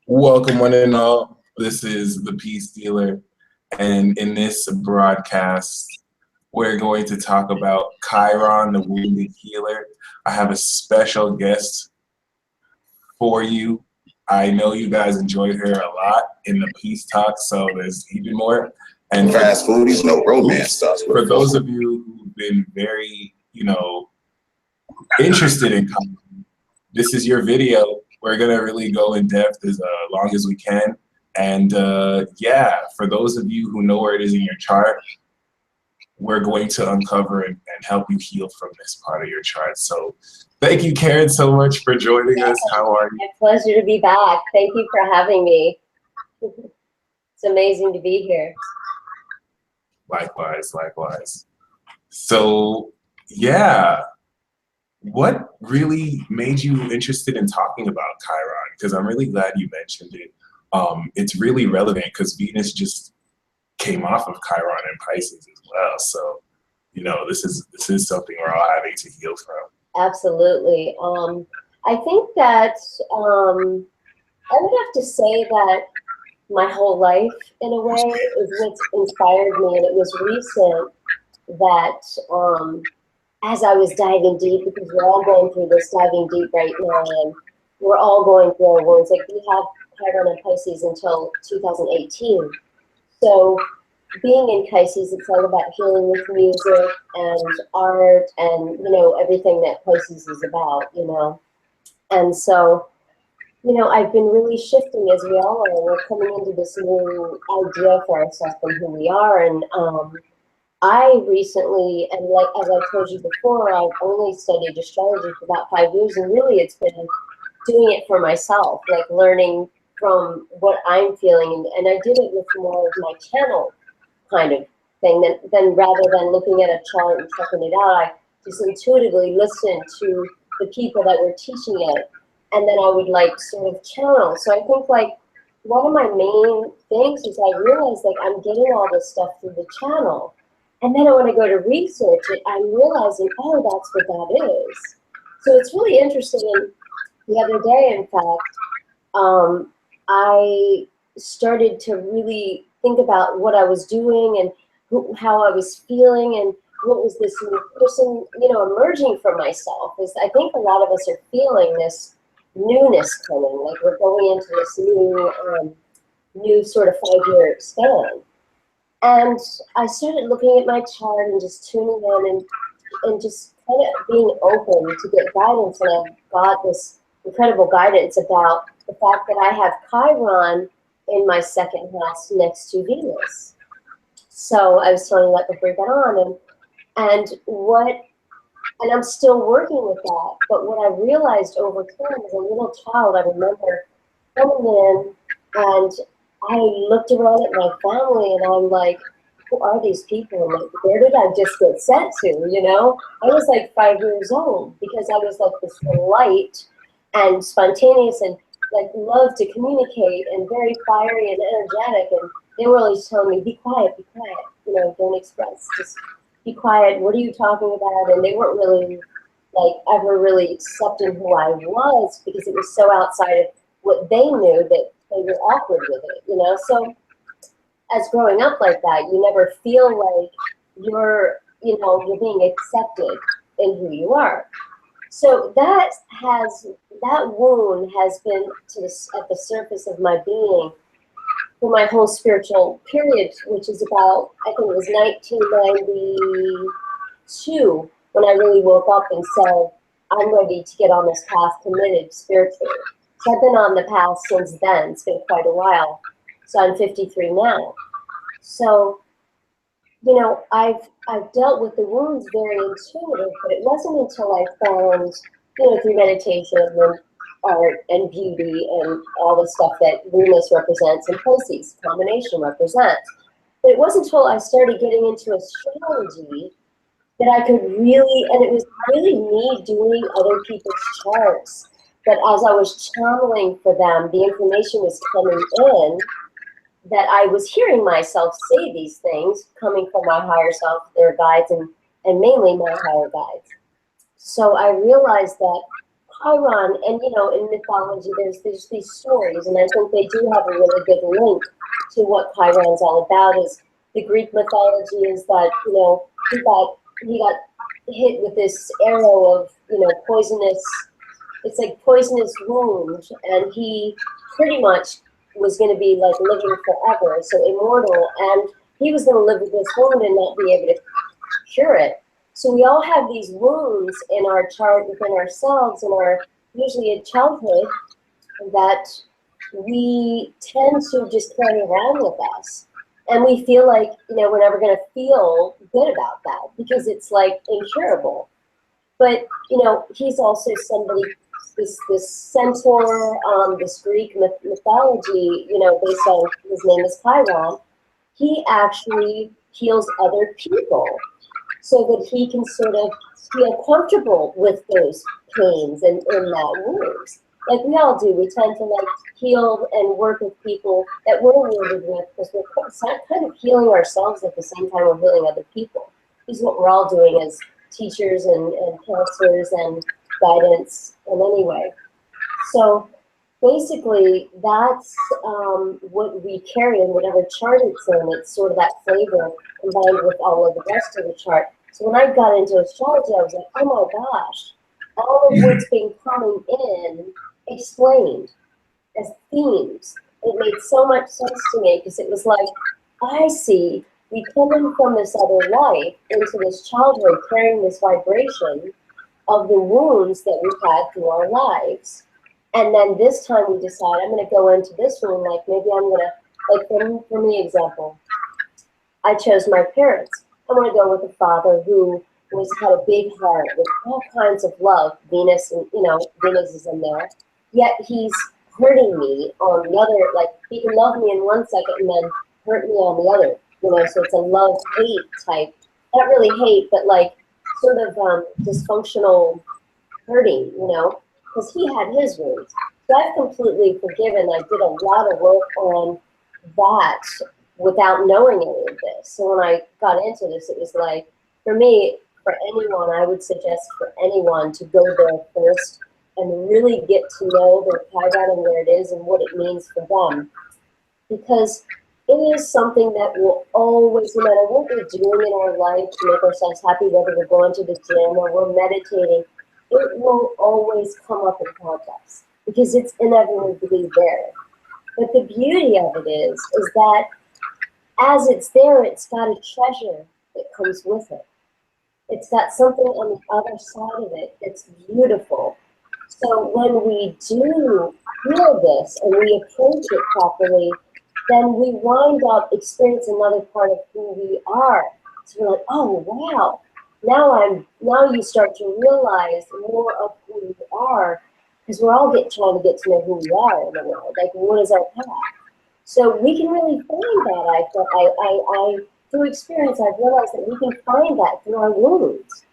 Welcome, one and all. This is the Peace Dealer, and in this broadcast, we're going to talk about Chiron, the Wounded Healer. I have a special guest for you. I know you guys enjoyed her a lot in the Peace Talk, so there's even more. And fast foodies, no romance stuff. For those of you who've been very, interested in Chiron, this is your video. We're gonna really go in depth as long as we can. And yeah, for those of you who know where it is in your chart, we're going to uncover and help you heal from this part of your chart. So thank you, Karen, so much for joining us. How are you? My pleasure to be back. Thank you for having me. It's amazing to be here. Likewise, likewise. So yeah, what really made you interested in talking about Chiron? Because I'm really glad you mentioned it. It's really relevant because Venus just came off of Chiron and Pisces as well. So, this is something we're all having to heal from. Absolutely. I think that I would have to say that my whole life, in a way, is what's inspired me, and it was recent that as I was diving deep, because we're all going through this diving deep right now, and we're all going through our wounds. Like, we have Chiron and Pisces until 2018. So being in Pisces, it's all about healing with music and art and, everything that Pisces is about, And so, I've been really shifting, as we all are. We're coming into this new idea for ourselves and who we are. And I recently, and like as I told you before, I've only studied astrology for about 5 years, and really it's been doing it for myself, like learning from what I'm feeling, and I did it with more of my channel kind of thing than rather than looking at a chart and checking it out. I just intuitively listened to the people that were teaching it, and then I would like sort of channel. So I think like one of my main things is I realized like I'm getting all this stuff through the channel. And then when I go to research it, I'm realizing, oh, that's what that is. So it's really interesting. And the other day, in fact, I started to really think about what I was doing and how I was feeling and what was this new person, emerging from myself. Is I think a lot of us are feeling this newness coming, like we're going into this new sort of 5-year span. And I started looking at my chart and just tuning in and just kind of being open to get guidance. And I got this incredible guidance about the fact that I have Chiron in my second house next to Venus. So I was telling you that before we got on, and I'm still working with that. But what I realized over time as a little child, I remember coming in and I looked around at my family and I'm like, who are these people? And like, where did I just get sent to, I was like 5 years old because I was like this light and spontaneous and like love to communicate and very fiery and energetic. And they were always telling me, be quiet, don't express, just be quiet. What are you talking about? And they weren't really like ever really accepting who I was because it was so outside of what they knew that they were awkward with it, So as growing up like that, you never feel like you're being accepted in who you are. So that wound has been at the surface of my being for my whole spiritual period, which is about, I think it was 1992 when I really woke up and said, I'm ready to get on this path, committed spiritually. So I've been on the path since then. It's been quite a while. So I'm 53 now. So, I've dealt with the wounds very intuitive, but it wasn't until I found, through meditation and art and beauty and all the stuff that Venus represents and Pisces combination represents. But it wasn't until I started getting into astrology that I could really, and it was really me doing other people's charts, that as I was channeling for them, the information was coming in, that I was hearing myself say these things coming from my higher self, their guides, and mainly my higher guides. So I realized that Chiron, and in mythology, there's these stories, and I think they do have a really good link to what Chiron's all about. Is the Greek mythology is that he got hit with this arrow of poisonous. It's like poisonous wound, and he pretty much was going to be like living forever, so immortal, and he was going to live with this wound and not be able to cure it. So we all have these wounds in our chart within ourselves, and our usually in childhood, that we tend to just carry around with us. And we feel like, we're never going to feel good about that because it's like incurable. But, he's also somebody, this centaur, this Greek mythology, based on his name is Chiron, he actually heals other people so that he can sort of feel comfortable with those pains and in that wounds. Like we all do, we tend to like heal and work with people that we're wounded with because we're kind of healing ourselves at the same time we're healing other people. This is what we're all doing as teachers and counselors and guidance in any way. So basically, that's what we carry in whatever chart it's in. It's sort of that flavor combined with all of the rest of the chart. So when I got into astrology, I was like, oh my gosh, all of what's been coming in explained as themes. It made so much sense to me because it was like, I see we come in from this other life into this childhood carrying this vibration of the wounds that we've had through our lives. And then this time we decide, I'm going to go into this room, like maybe I'm going to, like for me example, I chose my parents. I'm going to go with a father who had a big heart with all kinds of love. Venus, and Venus is in there. Yet he's hurting me on the other, like he can love me in one second and then hurt me on the other. So it's a love-hate type, not really hate, but like sort of dysfunctional hurting, because he had his wounds. So I've completely forgiven. I did a lot of work on that without knowing any of this. So when I got into this, it was like, for me, for anyone, I would suggest for anyone to go there first and really get to know their Chiron and where it is and what it means for them. Because it is something that will always, no matter what we're doing in our life to make ourselves happy, whether we're going to the gym or we're meditating, it will always come up in context because it's inevitably there. But the beauty of it is that as it's there, it's got a treasure that comes with it. It's got something on the other side of it that's beautiful. So when we do feel this and we approach it properly, then we wind up experiencing another part of who we are. So we're like, oh wow, now you start to realize more of who you are, because we're all trying to get to know who we are in the world. Like, what is our path? So we can really find that. I through experience, I've realized that we can find that through our wounds.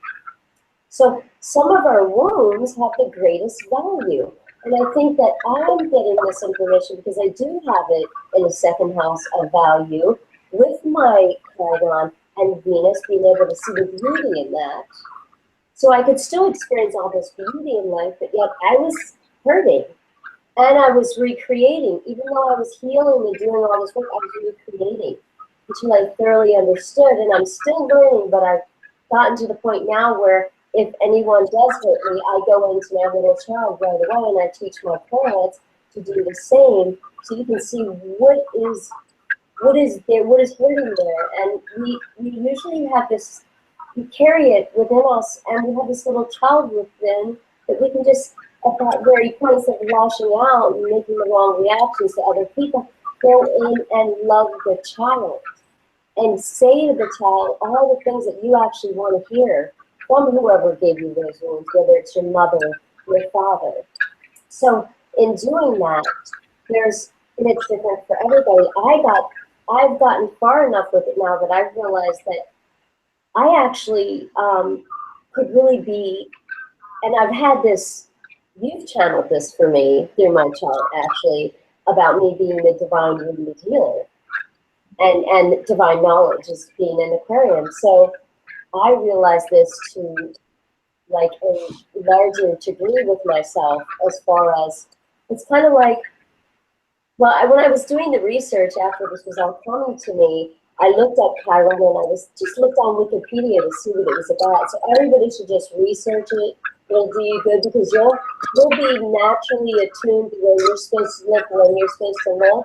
So some of our wounds have the greatest value. And I think that I'm getting this information because I do have it in the second house of value with my Chiron and Venus being able to see the beauty in that. So I could still experience all this beauty in life, but yet I was hurting and I was recreating. Even though I was healing and doing all this work, I was recreating until I thoroughly understood. And I'm still learning, but I've gotten to the point now where if anyone does hurt me, I go into my little child right away and I teach my parents to do the same, so you can see what is there, what is hurting there. And we usually have this, we carry it within us, and we have this little child within that we can just, at that very point, instead of lashing out and making the wrong reactions to other people, go in and love the child and say to the child all the things that you actually want to hear from whoever gave you those wounds, whether it's your mother, your father. So in doing that, and it's different for everybody. I've gotten far enough with it now that I've realized that I actually could really be, and I've had this, you've channeled this for me through my chart actually, about me being the divine wounded healer. And divine knowledge is being an Aquarian. So I realized this to like a larger degree with myself, as far as it's kind of like, well, when I was doing the research after this was all coming to me, I looked up Chiron and I was just looked on Wikipedia to see what it was about. So everybody should just research it. It'll do you good because you'll be naturally attuned to where you're supposed to live, when you're supposed to live,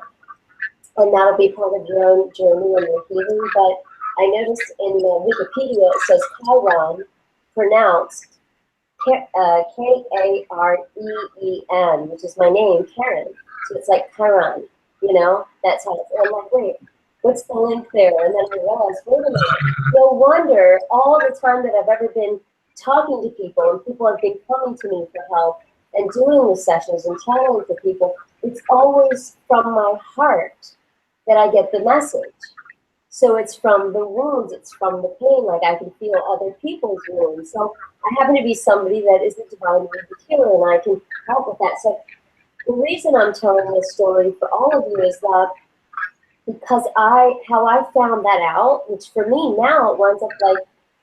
and that'll be part of your own journey and your healing. But I noticed in Wikipedia it says Chiron, pronounced K-A-R-E-E-N, which is my name, Karen. So it's like Chiron, that's how it's. And I'm like, wait, what's the link there? And then I realized, wait a minute, no wonder all the time that I've ever been talking to people and people have been coming to me for help and doing the sessions and channeling for people, it's always from my heart that I get the message. So it's from the wounds, it's from the pain, like I can feel other people's wounds. So I happen to be somebody that is a divine wounded healer and I can help with that. So the reason I'm telling this story for all of you is that because how I found that out, which for me now it winds up like,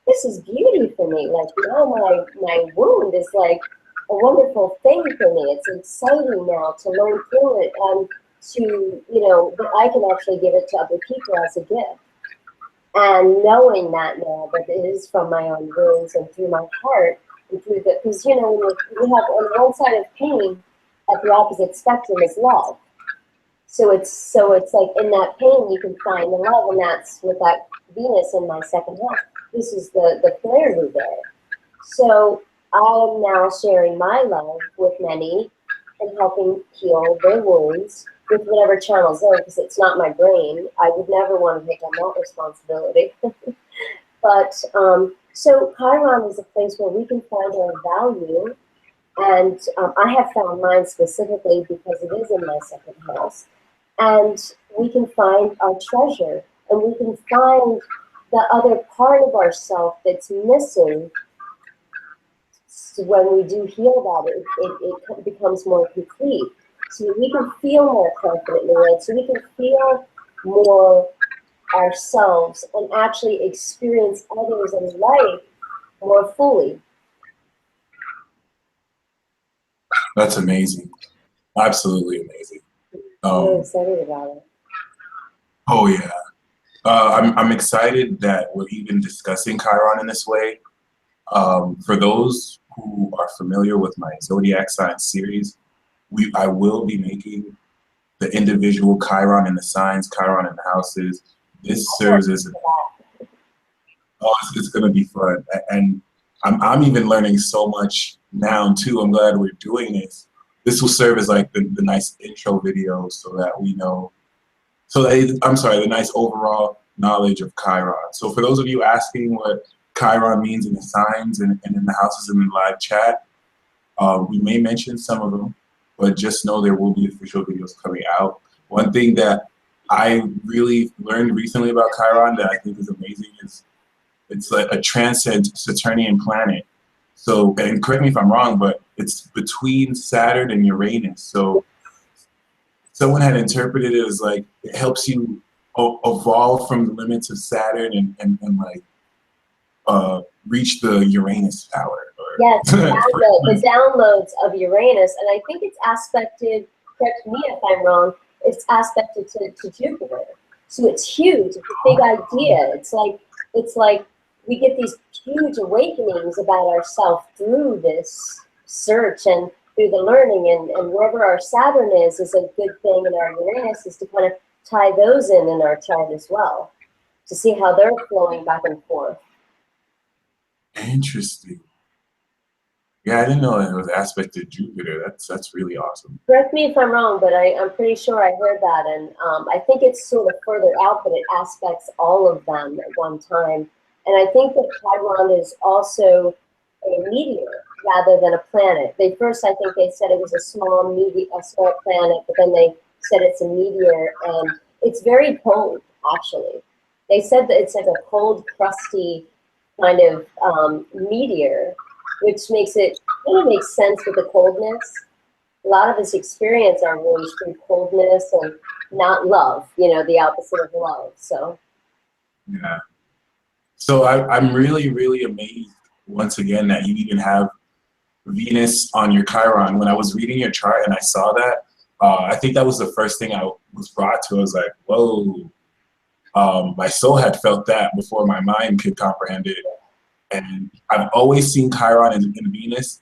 this is beauty for me. Like, my wound is like a wonderful thing for me. It's exciting now to learn through it and to, that I can actually give it to other people as a gift. And knowing that now, that it is from my own wounds and through my heart, and through the, because, when we have on one side of pain, at the opposite spectrum is love. So it's like in that pain you can find the love, and that's with that Venus in my second house. This is the clarity there. So I am now sharing my love with many and helping heal their wounds with whatever channels there, because it's not my brain. I would never want to take on that responsibility. But so Chiron is a place where we can find our value, and I have found mine specifically because it is in my second house. And we can find our treasure, and we can find the other part of ourself that's missing. So when we do heal that, it becomes more complete. So we can feel more confidently, right? So we can feel more ourselves and actually experience others in life more fully. That's amazing. Absolutely amazing. I'm really excited about it. Oh yeah. I'm excited that we're even discussing Chiron in this way. For those who are familiar with my Zodiac sign series, I will be making the individual Chiron in the signs, Chiron in the houses. This serves as it's going to be fun. And I'm even learning so much now too. I'm glad we're doing this. This will serve as like the nice intro video so that we know. The nice overall knowledge of Chiron. So for those of you asking what Chiron means in the signs and in the houses in the live chat, we may mention some of them, but just know there will be official videos coming out. One thing that I really learned recently about Chiron that I think is amazing is it's like a transcendent Saturnian planet. So, and correct me if I'm wrong, but it's between Saturn and Uranus. So someone had interpreted it as like it helps you evolve from the limits of Saturn and like reach the Uranus power. Yes, the downloads of Uranus, and I think it's aspected, correct me if I'm wrong, it's aspected to Jupiter. So it's huge, it's a big idea. It's like we get these huge awakenings about ourselves through this search and through the learning, and wherever our Saturn is a good thing, and our Uranus is to kind of tie those in our chart as well, to see how they're flowing back and forth. Interesting. Yeah, I didn't know it was aspected Jupiter. That's really awesome. Correct me if I'm wrong, but I'm pretty sure I heard that, and I think it's sort of further out, but it aspects all of them at one time. And I think that Chiron is also a meteor rather than a planet. I think they said it was a small planet, but then they said it's a meteor, and it's very cold, actually. They said that it's like a cold, crusty kind of meteor, which makes it kind of makes sense with the coldness. A lot of us experience our wounds through coldness and not love, the opposite of love. So yeah. So I'm really, really amazed once again, that you even have Venus on your Chiron. When I was reading your chart and I saw that, I think that was the first thing I was brought to. I was like, whoa. My soul had felt that before my mind could comprehend it. And I've always seen Chiron in Venus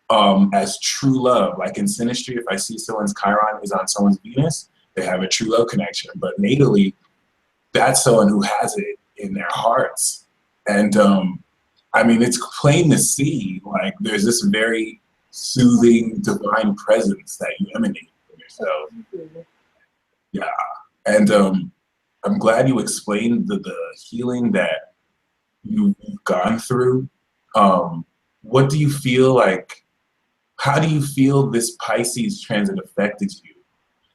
as true love. Like in synastry, if I see someone's Chiron is on someone's Venus, they have a true love connection. But natally, that's someone who has it in their hearts. And I mean, it's plain to see, like, there's this very soothing, divine presence that you emanate from yourself. Yeah. And I'm glad you explained the healing that you've gone through. What do you feel like, how do you feel this Pisces transit affected you?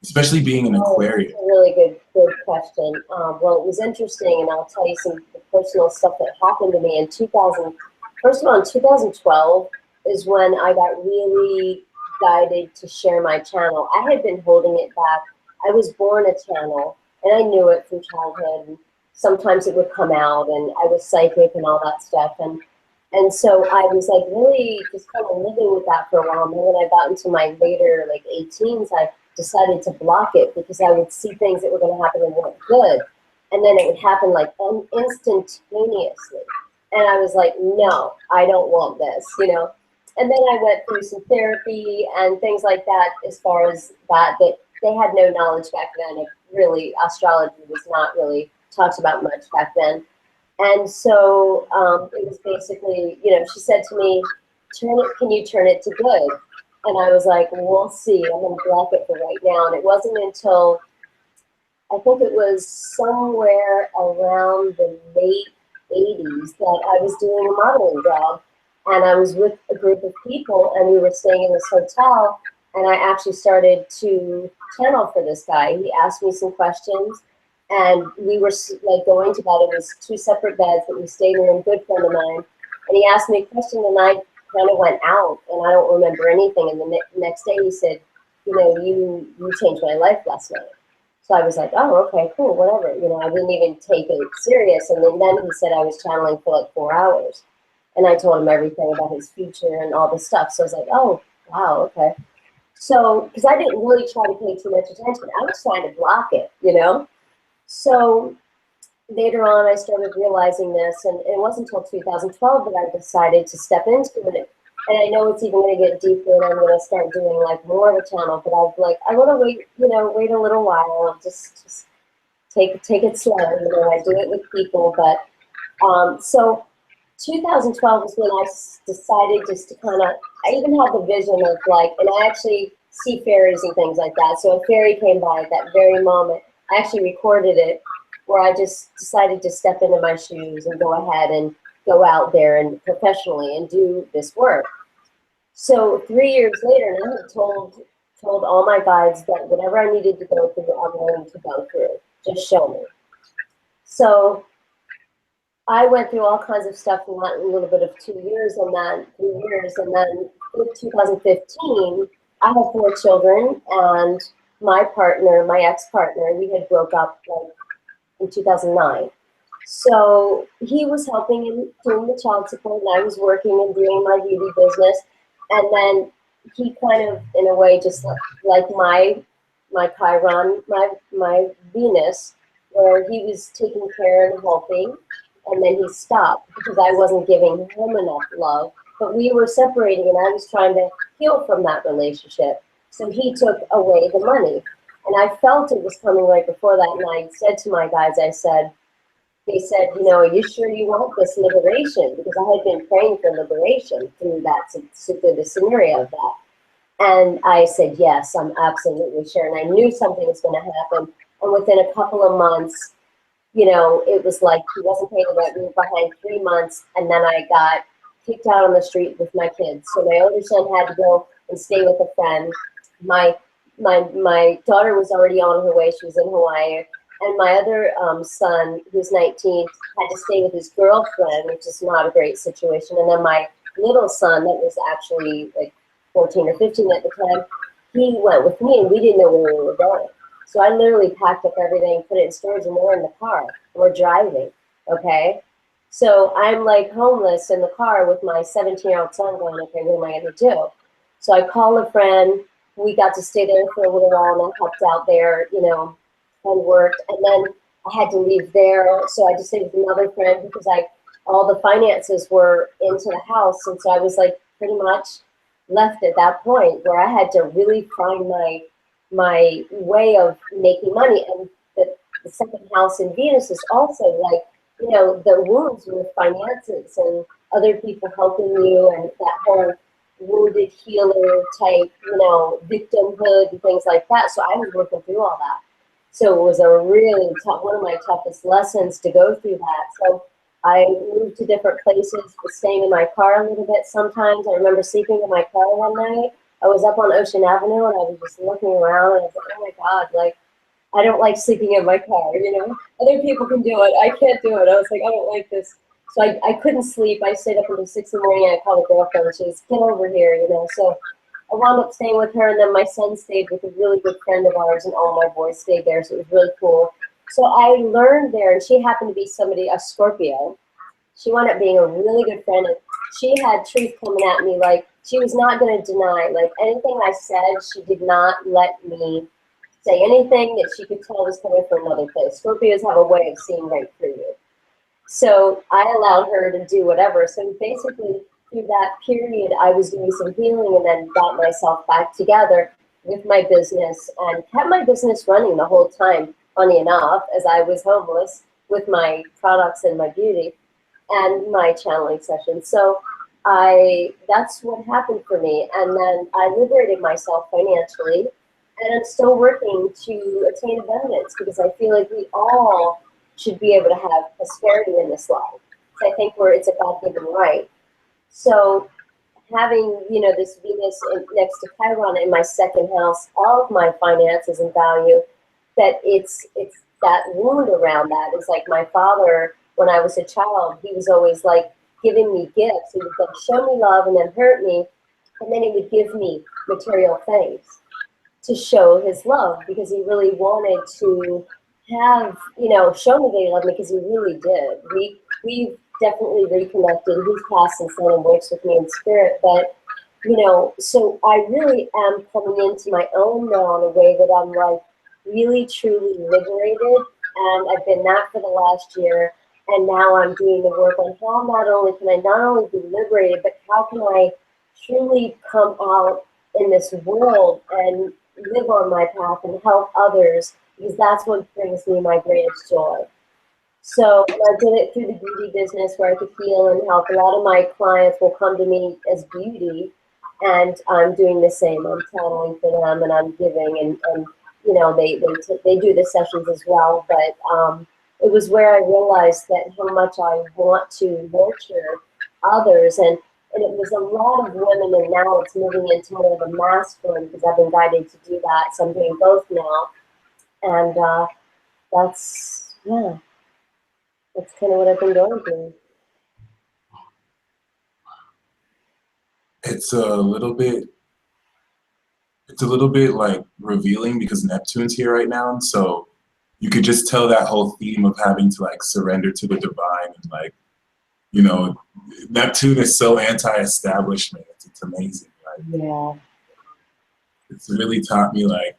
Especially being an Aquarius. That's a really good question. Well, it was interesting, and I'll tell you some personal stuff that happened to me in 2000. First of all, in 2012 is when I got really guided to share my channel. I had been holding it back. I was born a channel, and I knew it from childhood. And sometimes it would come out, and I was psychic and all that stuff. And so I was like really just kind of living with that for a while. And then when I got into my later like 18s, I decided to block it because I would see things that were going to happen and weren't good. And then it would happen like instantaneously. And I was like, no, I don't want this, you know. And then I went through some therapy and things like that as far as that they had no knowledge back then. Really, astrology was not really talked about much back then. And so it was basically, you know, she said to me, can you turn it to good? And I was like, we'll see. I'm going to block it for right now. And it wasn't until, I think it was somewhere around the late 80s that I was doing a modeling job. And I was with a group of people, and we were staying in this hotel. And I actually started to channel for this guy. He asked me some questions. And we were like going to bed. It was two separate beds, but we stayed in a good friend of mine. And he asked me a question, and I kind of went out, and I don't remember anything. And the next day he said, you know, you changed my life last night. So I was like, oh, okay, cool, whatever. You know, I didn't even take it serious. And then he said I was channeling for like 4 hours. And I told him everything about his future and all this stuff. So I was like, oh, wow, okay. So, because I didn't really try to pay too much attention. I was trying to block it, you know? So later on, I started realizing this, and it wasn't until 2012 that I decided to step into it. And I know it's even going to get deeper, and I'm going to start doing like more of a channel. But I want to wait, you know, wait a little while, just take it slow. You know, I do it with people, but so 2012 was when I decided just to kind of. I even had the vision of like, and I actually see fairies and things like that. So a fairy came by at that very moment. I actually recorded it where I just decided to step into my shoes and go ahead and go out there and professionally and do this work. So 3 years later, and I had told all my guides that whatever I needed to go through, I'm willing to go through. Just show me. So I went through all kinds of stuff in that little bit of 2 years and then 3 years. And then in 2015, I have 4 children, and my partner, my ex-partner, we had broke up like in 2009. So he was helping in doing the child support, and I was working and doing my beauty business. And then he kind of, in a way, just like my Chiron, my Venus, where he was taking care and helping, and then he stopped because I wasn't giving him enough love. But we were separating, and I was trying to heal from that relationship. So he took away the money. And I felt it was coming right before that. And I said to my guys, they said, you know, are you sure you want this liberation? Because I had been praying for liberation through the scenario of that. And I said, yes, I'm absolutely sure. And I knew something was going to happen. And within a couple of months, you know, it was like he wasn't paying the rent. We were behind 3 months. And then I got kicked out on the street with my kids. So my older son had to go and stay with a friend. My daughter was already on her way. She was in Hawaii. And my other son, who's 19, had to stay with his girlfriend, which is not a great situation. And then my little son, that was actually like 14 or 15 at the time, he went with me, and we didn't know where we were going. So I literally packed up everything, put it in storage, and we're in the car. We're driving, okay? So I'm like homeless in the car with my 17-year-old son going, okay, what am I going to do? So I called a friend. We got to stay there for a little while and I helped out there, and worked. And then I had to leave there. So I just stayed with another friend because all the finances were into the house. And so I was like pretty much left at that point where I had to really find my way of making money. And the second house in Venus is also like, the wounds with finances and other people helping you and that whole wounded healer type, victimhood and things like that. So I was working through all that. So it was a really tough, one of my toughest lessons to go through that. So I moved to different places, was staying in my car a little bit sometimes. I remember sleeping in my car one night. I was up on Ocean Avenue and I was just looking around and I was like, oh my God, like, I don't like sleeping in my car, Other people can do it. I can't do it. I was like, I don't like this. So I couldn't sleep. I stayed up until 6 in the morning. I called a girlfriend and she was, get over here, So I wound up staying with her and then my son stayed with a really good friend of ours and all my boys stayed there. So it was really cool. So I learned there and she happened to be a Scorpio. She wound up being a really good friend and she had truth coming at me. Like she was not going to deny, like anything I said, she did not let me say anything that she could tell was coming from another place. Scorpios have a way of seeing right through you. So I allowed her to do whatever. So basically, through that period, I was doing some healing and then got myself back together with my business and kept my business running the whole time, funny enough, as I was homeless with my products and my beauty and my channeling sessions. So that's what happened for me. And then I liberated myself financially. And I'm still working to attain abundance because I feel like we all should be able to have prosperity in this life. So I think it's a God-given right. So having, this Venus next to Chiron in my second house, all of my finances and value, that it's that wound around that. It's like my father, when I was a child, he was always like giving me gifts. He would like show me love and then hurt me. And then he would give me material things to show his love because he really wanted to have, show me that he loved me because he really did. We've definitely reconnected. He's passed and son and works with me in spirit, but so I really am coming into my own now in a way that I'm like really truly liberated, and I've been that for the last year, and now I'm doing the work on how not only can I not only be liberated, but how can I truly come out in this world and live on my path and help others, because that's what brings me my greatest joy. So I did it through the beauty business where I could heal and help. A lot of my clients will come to me as beauty, and I'm doing the same. I'm channeling for them and I'm giving, and they do the sessions as well. But it was where I realized that how much I want to nurture others, and it was a lot of women, and now it's moving into more of the masculine because I've been guided to do that. So I'm doing both now, and that's kind of what I've been going through. It's a little bit like revealing because Neptune's here right now, so you could just tell that whole theme of having to like surrender to the divine and like, Neptune is so anti-establishment. It's amazing. Like, Yeah. it's really taught me like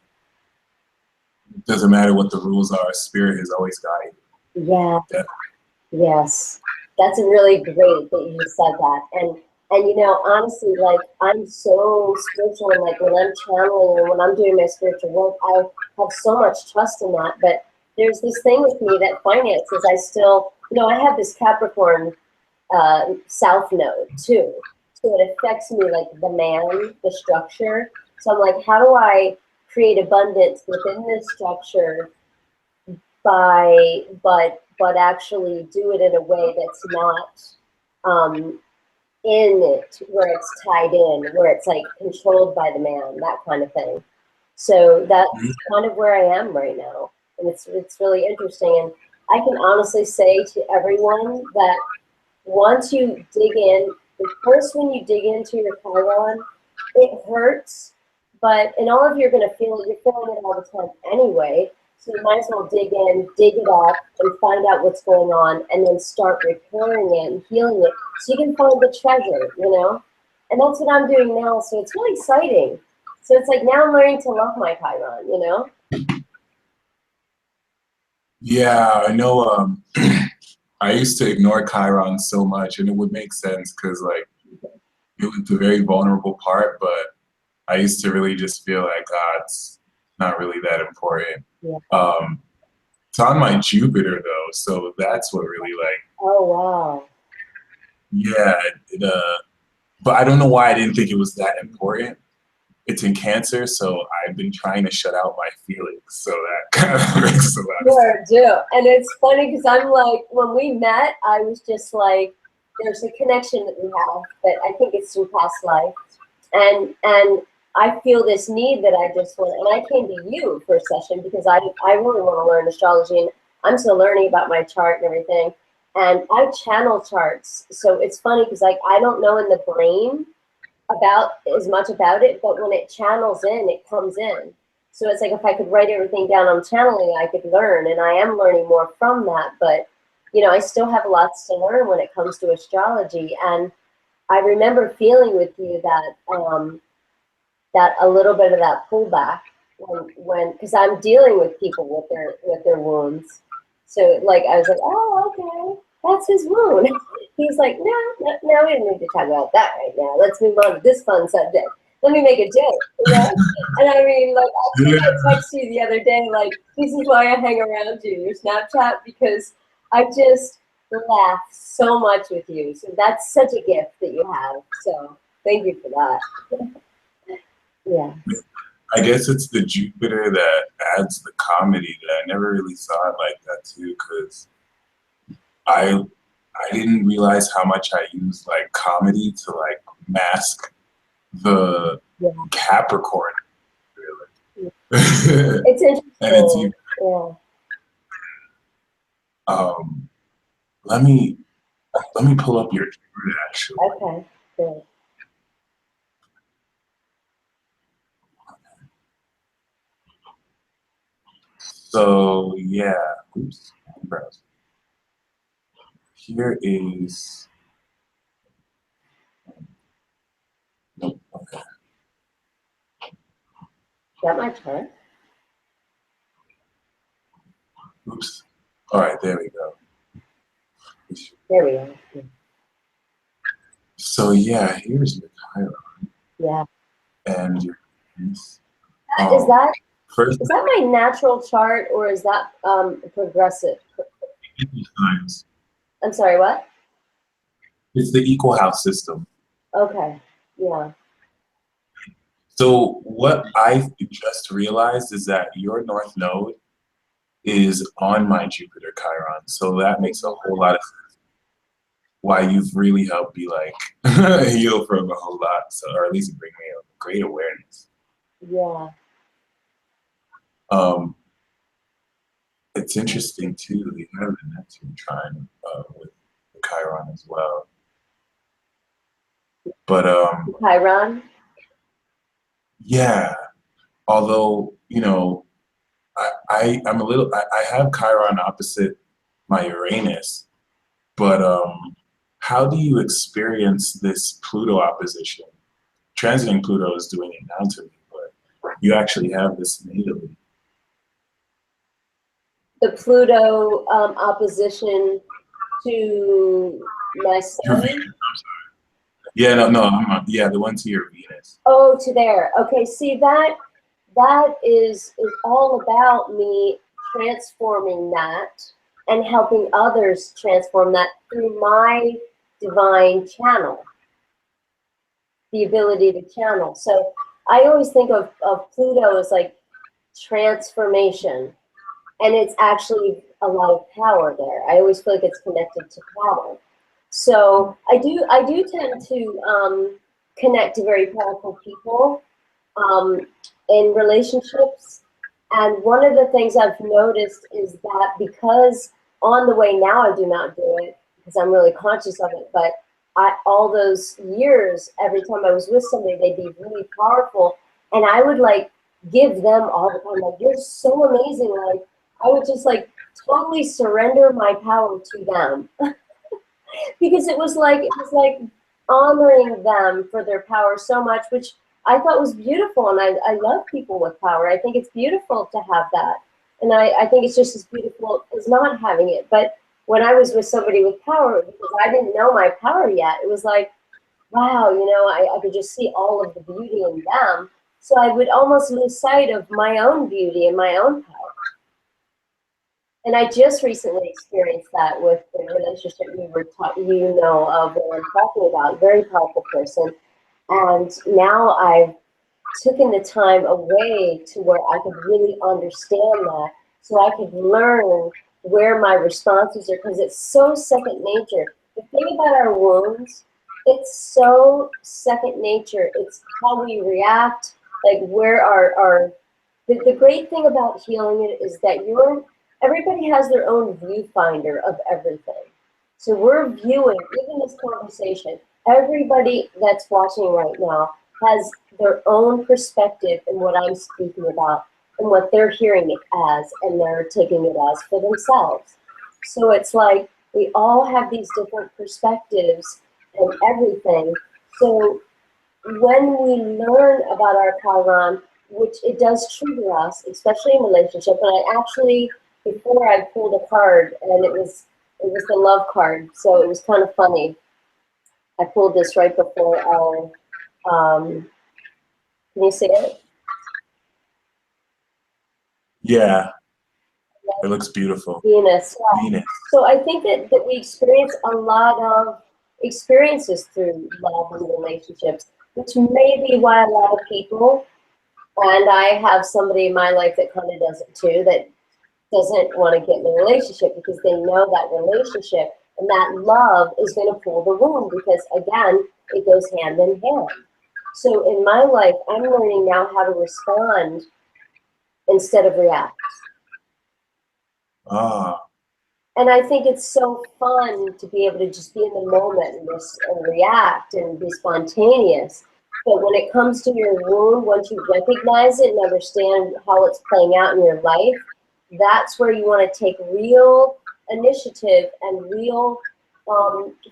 it doesn't matter what the rules are, spirit is always guiding. Yeah. Yeah. Yes. That's really great that you said that. And honestly, like I'm so spiritual, and like when I'm channeling and when I'm doing my spiritual work, I have so much trust in that. But there's this thing with me that finances, I still, I have this Capricorn South Node too. So it affects me like the structure. So I'm like, how do I create abundance within this structure but actually do it in a way that's not in it, where it's tied in, where it's like controlled by the man, that kind of thing. So that's kind of where I am right now. And it's really interesting. And I can honestly say to everyone that once you dig in, first when you dig into your Chiron, it hurts, but in all of you're going to feel it, you're feeling it all the time anyway. So you might as well dig in, dig it up, and find out what's going on, and then start repairing it and healing it, so you can find the treasure, you know? And that's what I'm doing now, so it's really exciting. So it's like now I'm learning to love my Chiron, you know? Yeah, I know. I used to ignore Chiron so much, and it would make sense because like it was the very vulnerable part, but I used to really just feel like it's not really that important. Yeah. It's on my Jupiter though, so that's what really like, Oh, wow. yeah, but I don't know why I didn't think it was that important. It's in Cancer, so I've been trying to shut out my feelings, so that kind of makes a lot of sense. Sure, do. And it's funny because I'm like, when we met, I was just like, there's a connection that we have, but I think it's through past life. And I feel this need that I just want, and I came to you for a session because I really want to learn astrology, and I'm still learning about my chart and everything. And I channel charts, so it's funny because like I don't know in the brain about as much about it, but when it channels in, it comes in. So it's like if I could write everything down on channeling, I could learn, and I am learning more from that. But you know, I still have lots to learn when it comes to astrology. And I remember feeling with you that that a little bit of that pullback when because I'm dealing with people with their wounds. So like I was like, oh, okay, that's his wound. He's like, no, no, we don't need to talk about that right now. Let's move on to this fun subject. Let me make a joke, you know? And I mean, like, I think I texted you the other day, like, this is why I hang around you, your Snapchat, because I just laugh so much with you. So that's such a gift that you have. So thank you for that. Yeah. I guess it's the Jupiter that adds the comedy that I never really saw it like that too, because I I didn't realize how much I use like comedy to like mask the Yeah. Capricorn, really. It's interesting. And it's even, Yeah. um, let me pull up your chart actually. Okay. Good. So yeah, oops, browse. Here is, nope, okay. Got my chart. Oops. All right, there we go. There we are. So yeah, here's your Chiron Yeah. and your Is um, that first is that my natural chart or is that progressive? times. I'm sorry, what? It's the equal house system. Okay. Yeah. So what I just realized is that your North Node is on my Jupiter Chiron. So that makes a whole lot of sense why you've really helped me like heal from a whole lot. So, or at least bring me a great awareness. Yeah. Um, it's interesting too. You have the Neptune trine with the Chiron as well. But Chiron. yeah, although you know, I'm a little. I have Chiron opposite my Uranus, but how do you experience this Pluto opposition? Transiting Pluto is doing it now to me, but you actually have this natally. The Pluto opposition to my Your sun. Venus. Yeah, no, I'm not, yeah, the one to your Venus. Oh, to there. Okay, see that is all about me transforming that and helping others transform that through my divine channel, the ability to channel. So I always think of Pluto as like transformation, and it's actually a lot of power there. I always feel like it's connected to power. So I do tend to connect to very powerful people um, in relationships. And one of the things I've noticed is that because on the way now I do not do it because I'm really conscious of it, but all those years, every time I was with somebody, they'd be really powerful. And I would like give them all the time. Like, you're so amazing. Like, I would just like totally surrender my power to them because it was like honoring them for their power so much, which I thought was beautiful. And I love people with power. I think it's beautiful to have that. And I think it's just as beautiful as not having it. But when I was with somebody with power, because I didn't know my power yet, it was like, wow, I could just see all of the beauty in them. So I would almost lose sight of my own beauty and my own power. And I just recently experienced that with the relationship of what I'm talking about, very powerful person. And now I've taken the time away to where I could really understand that, so I could learn where my responses are, because it's so second nature. The thing about our wounds, it's so second nature. It's how we react, like where the great thing about healing it is that everybody has their own viewfinder of everything. So we're viewing, even this conversation, everybody that's watching right now has their own perspective in what I'm speaking about and what they're hearing it as, and they're taking it as for themselves. So it's like we all have these different perspectives and everything. So when we learn about our Chiron, which it does trigger us, especially in relationship, and I actually, before I pulled a card, and it was the love card, so it was kind of funny. I pulled this right before our, can you see it? Yeah, it looks beautiful. Venus. Yeah. Venus. So I think that we experience a lot of experiences through love and relationships, which may be why a lot of people, and I have somebody in my life that kind of does it too, that doesn't want to get in a relationship because they know that relationship and that love is going to pull the wound, because again, it goes hand in hand. So in my life, I'm learning now how to respond instead of react. Ah, And I think it's so fun to be able to just be in the moment and react and be spontaneous. But when it comes to your wound, once you recognize it and understand how it's playing out in your life, that's where you want to take real initiative and real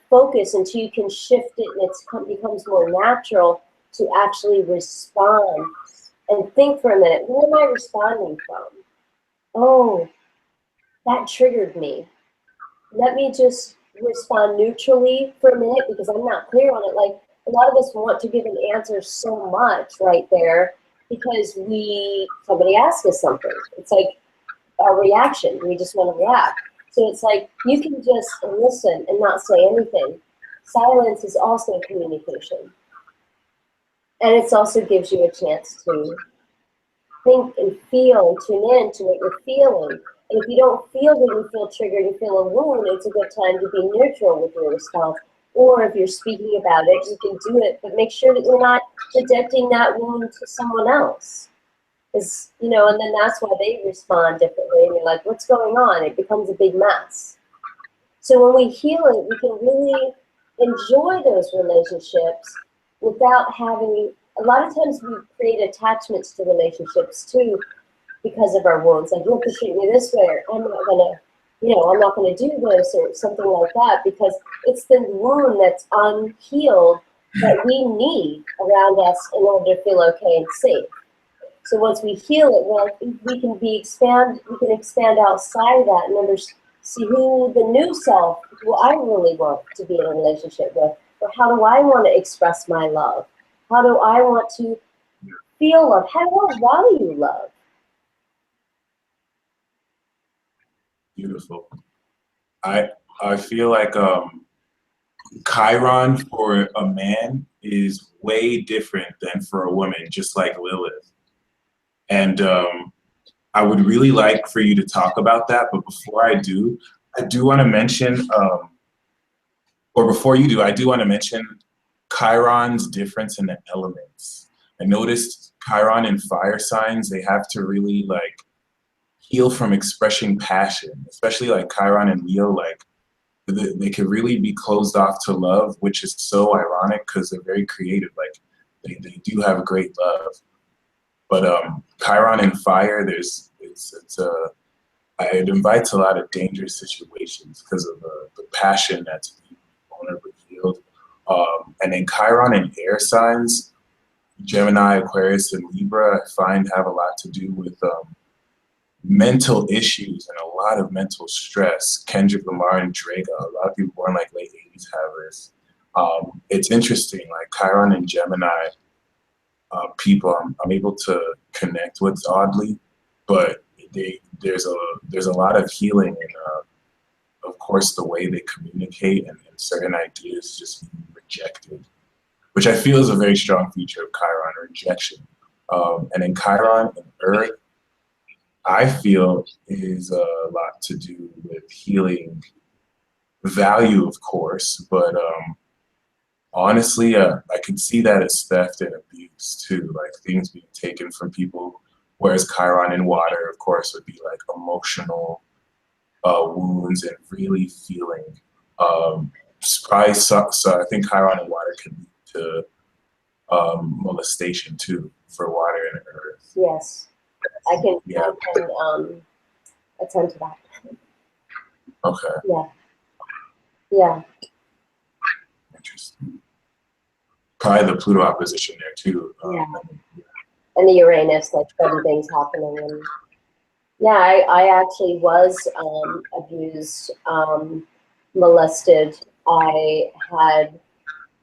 focus until you can shift it and it becomes more natural to actually respond. And think for a minute, where am I responding from? Oh, that triggered me. Let me just respond neutrally for a minute because I'm not clear on it. Like, a lot of us want to give an answer so much right there because somebody asks us something. It's like our reaction. We just want to react. So it's like you can just listen and not say anything. Silence is also communication. And it also gives you a chance to think and feel and tune in to what you're feeling. And if you don't feel that you feel triggered, you feel a wound, it's a good time to be neutral with your response. Or if you're speaking about it, you can do it, but make sure that you're not projecting that wound to someone else. Because, and then that's why they respond differently. And you're like, what's going on? It becomes a big mess. So when we heal it, we can really enjoy those relationships without having, a lot of times we create attachments to relationships too because of our wounds. Like, you have to treat me this way, or I'm not gonna do this, or something like that, because it's the wound that's unhealed that we need around us in order to feel okay and safe. So once we heal it, well, we can expand outside of that and see who the new self, who I really want to be in a relationship with, or how do I want to express my love? How do I want to feel love? How do I value love? beautiful. I feel like Chiron for a man is way different than for a woman, just like Lilith. And I would really like for you to talk about that. But before I do want to mention, or before you do, I do want to mention Chiron's difference in the elements. I noticed Chiron and fire signs, they have to really like heal from expressing passion, especially like Chiron and Leo, like they could really be closed off to love, which is so ironic because they're very creative. Like they do have great love. But Chiron in fire, it invites a lot of dangerous situations because of the passion that's being revealed. And then Chiron in air signs, Gemini, Aquarius, and Libra, I find have a lot to do with mental issues and a lot of mental stress. Kendrick Lamar and Drake, a lot of people born like late 80s have this. It's interesting, like Chiron and Gemini people I'm able to connect with oddly, but there's a lot of healing in, of course, the way they communicate and certain ideas just being rejected, which I feel is a very strong feature of Chiron, rejection. And in Chiron and Earth, I feel is a lot to do with healing value, of course, but honestly, I could see that as theft and abuse too, like things being taken from people. Whereas Chiron in water, of course, would be like emotional wounds and really feeling. Probably so I think Chiron in water can lead to molestation too for water and earth. Yes, I can. Yeah. I can attend to that. Okay. Yeah. Yeah. Interesting. Probably the Pluto opposition there too. Yeah. And the Uranus, like certain things happening. And yeah, I actually was abused, molested. I had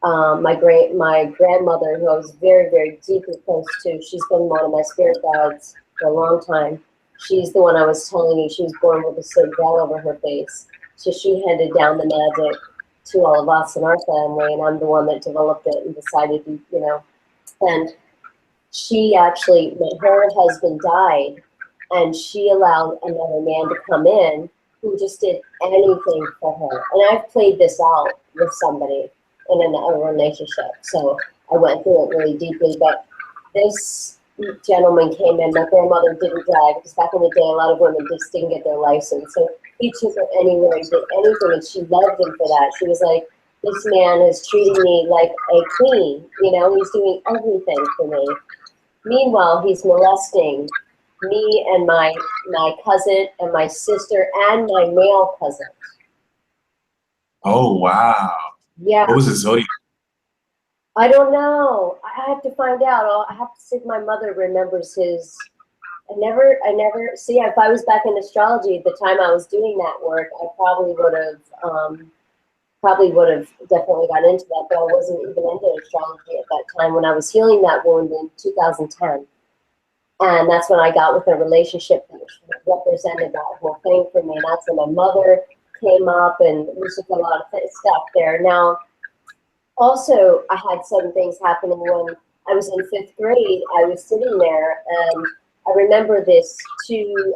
my grandmother, who I was very, very deeply close to. She's been one of my spirit guides for a long time. She's the one I was telling you. She was born with a citadel over her face. So she handed down the magic to all of us in our family, and I'm the one that developed it and decided to, and she actually, her husband died, and she allowed another man to come in who just did anything for her. And I've played this out with somebody in a relationship, so I went through it really deeply. But this gentleman came in. My grandmother didn't drive because back in the day, a lot of women just didn't get their license. So he took her anywhere, he did anything, and she loved him for that. She was like, this man is treating me like a queen. He's doing everything for me. Meanwhile, he's molesting me and my cousin and my sister and my male cousin. Oh wow. Yeah. What was his zodiac? I don't know. I have to find out. I have to see if my mother remembers his. I never see. If I was back in astrology at the time I was doing that work, I probably would have definitely got into that, but I wasn't even into astrology at that time when I was healing that wound in 2010. And that's when I got with a relationship that represented that whole thing for me. And that's when my mother came up, and we took a lot of stuff there. Now, also, I had some things happening when I was in 5th grade. I was sitting there, and I remember this two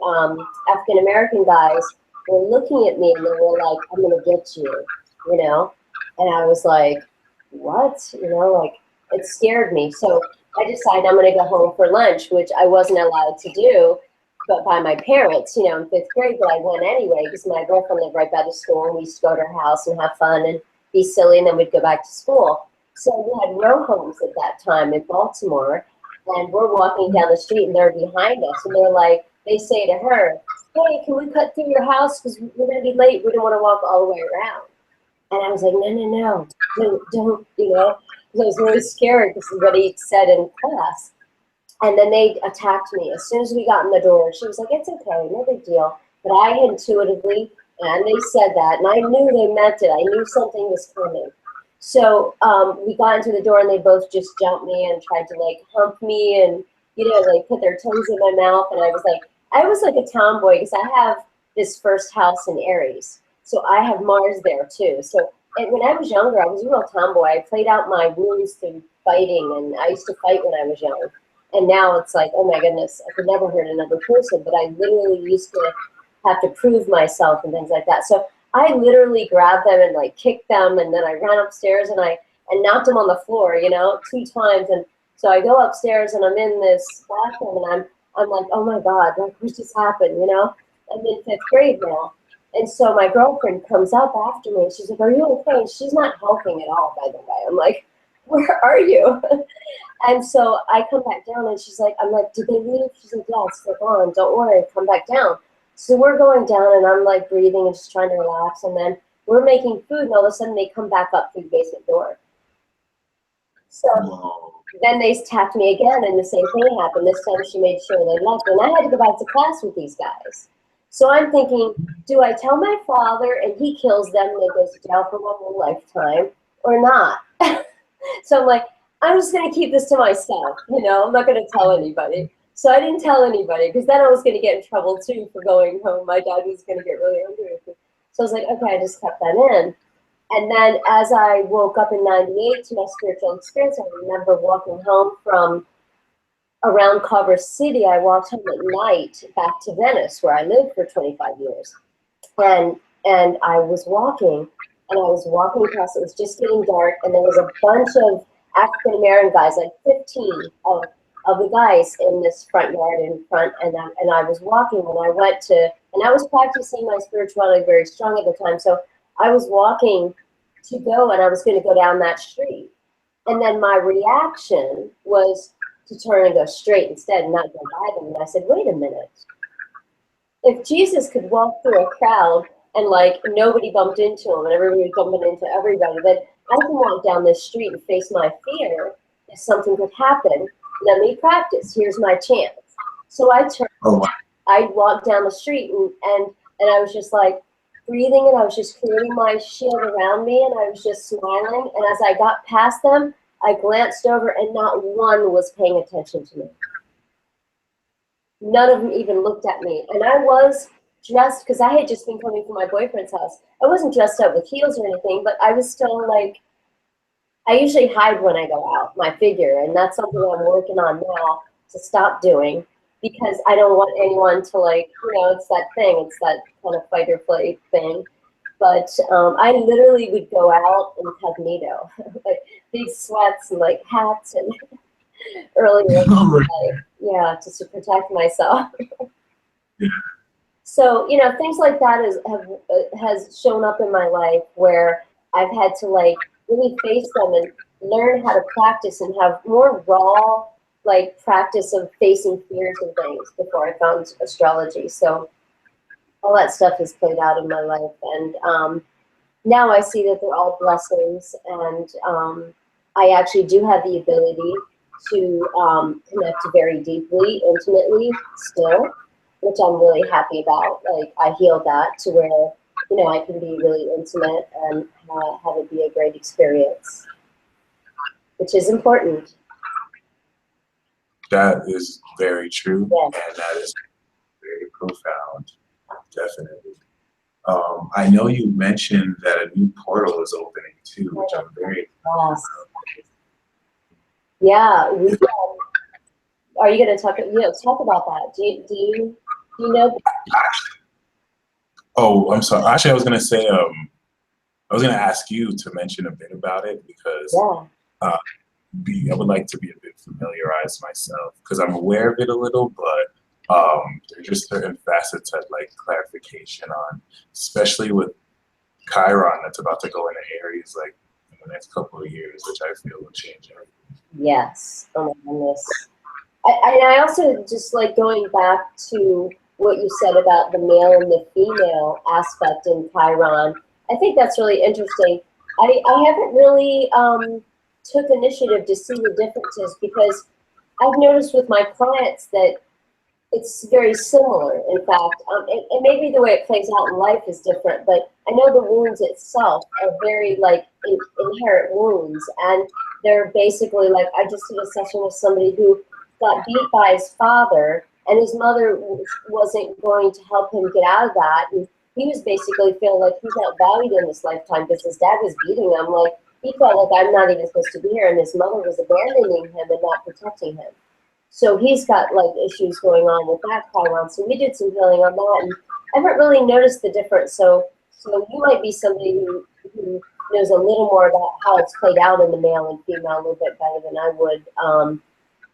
African-American guys were looking at me, and they were like, I'm going to get you, And I was like, what? It scared me. So I decided I'm going to go home for lunch, which I wasn't allowed to do, but by my parents, in 5th grade, but I went anyway because my girlfriend lived right by the school, and we used to go to her house and have fun and be silly, and then we'd go back to school. So we had row homes at that time in Baltimore, and we're walking down the street, and they're behind us, and they say to her, hey, can we cut through your house because we're going to be late, we don't want to walk all the way around. And I was like, no, don't, because I was really scared because of what he said in class. And then they attacked me. As soon as we got in the door, she was like, it's okay, no big deal. But I intuitively, and they said that, and I knew they meant it. I knew something was coming. So we got into the door, and they both just jumped me and tried to hump me and, put their tongues in my mouth. And I was like a tomboy because I have this first house in Aries. So I have Mars there too. So when I was younger, I was a real tomboy. I played out my wounds through fighting, and I used to fight when I was young. And now it's like, oh my goodness, I could never hurt another person. But I literally used to have to prove myself and things like that. So I literally grabbed them and kicked them, and then I ran upstairs and knocked them on the floor, 2 times. And so I go upstairs, and I'm in this bathroom, and I'm like, oh my God, what just happened, I'm in 5th grade now. And so my girlfriend comes up after me. She's like, are you okay? She's not helping at all, by the way. I'm like, where are you? And so I come back down, and she's like, I'm like, did they leave? She's like, yeah, it's like on, don't worry, come back down. So we're going down, and I'm like breathing and just trying to relax, and then we're making food, and all of a sudden they come back up through the basement door. So Whoa. then they tapped me again, and the same thing happened. This time she made sure they left, and I had to go back to class with these guys. So I'm thinking, do I tell my father and he kills them and they go to jail for one more lifetime, or not? So I'm like, I'm just going to keep this to myself. You know, I'm not going to tell anybody. So I didn't tell anybody, because then I was going to get in trouble too for going home. My dad was going to get really angry with me. So I was like, okay, I just kept that in. And then as I woke up in 98 to my spiritual experience, I remember walking home from around Culver City. I walked home at night back to Venice, where I lived for 25 years. And I was walking, across, it was just getting dark, and there was a bunch of African-American guys, like 15 of the guys in this front yard in front, and I was walking, and I went to, and I was practicing my spirituality very strong at the time, so I was walking to go, and I was going to go down that street. And then my reaction was to turn and go straight instead and not go by them. And I said, wait a minute. If Jesus could walk through a crowd and like nobody bumped into him and everybody was bumping into everybody, then I can walk down this street and face my fear. If something could happen, let me practice. Here's my chance. So I turned, I walked down the street and I was just like breathing, and I was just creating my shield around me, and I was just smiling. And as I got past them, I glanced over, and not one was paying attention to me. None of them even looked at me. And I was dressed, because I had just been coming from my boyfriend's house. I wasn't dressed up with heels or anything, but I was still like, I usually hide when I go out, my figure, and that's something I'm working on now to stop doing, because I don't want anyone to, like, you know, it's that thing, it's that kind of fight or flight thing. But I literally would go out incognito, like big sweats and like hats and earlier, like, yeah, just to protect myself. Yeah. So, you know, things like that has shown up in my life where I've had to like really face them and learn how to practice and have more raw like practice of facing fears and things before I found astrology. So all that stuff has played out in my life, and now I see that they're all blessings, and I actually do have the ability to connect very deeply, intimately still, which I'm really happy about. Like, I healed that to where, you know, I can be really intimate and have it be a great experience, which is important. That is very true, Yeah. and that is very profound, definitely. I know you mentioned that a new portal is opening too, which I'm very Yes. Yeah. Are you going to talk? You know, talk about that. Do you know? Oh, I'm sorry. Actually, I was gonna say, I was gonna ask you to mention a bit about it, because Yeah. I would like to be a bit familiarized myself, because I'm aware of it a little, but there's just certain facets I'd like clarification on, especially with Chiron that's about to go into Aries like in the next couple of years, which I feel will change everything. Yes. Oh my goodness. I also just like going back to what you said about the male and the female aspect in Chiron. I think that's really interesting. I haven't really took initiative to see the differences, because I've noticed with my clients that it's very similar. In fact, and maybe the way it plays out in life is different, but I know the wounds itself are very like inherent wounds, and they're basically like, I just did a session with somebody who got beat by his father, and his mother wasn't going to help him get out of that, and he was basically feeling like he's not valued in this lifetime because his dad was beating him. Like, he felt like, I'm not even supposed to be here, and his mother was abandoning him and not protecting him. So he's got like issues going on with that Chiron. So we did some healing on that, and I haven't really noticed the difference. So you might be somebody who knows a little more about how it's played out in the male and female a little bit better than I would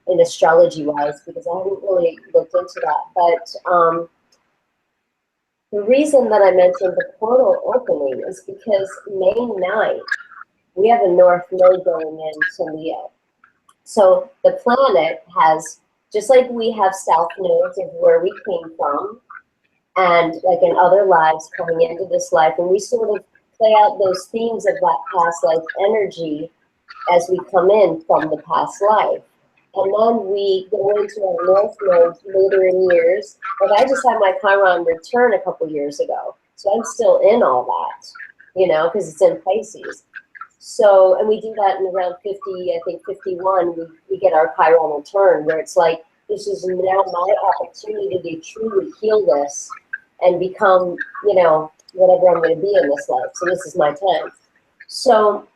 in astrology wise, because I haven't really looked into that. But the reason that I mentioned the portal opening is because May 9th we have a north node going into Leo. So the planet has, just like we have south nodes of where we came from, and like in other lives coming into this life, and we sort of play out those themes of that past life energy as we come in from the past life. And then we go into our north node later in years. Like I just had my Chiron return a couple years ago. So I'm still in all that, you know, because it's in Pisces. So, and we do that in around 50, I think 51, we get our Chiron return, where it's like, this is now my opportunity to truly heal this and become, you know, whatever I'm going to be in this life. So this is my time. So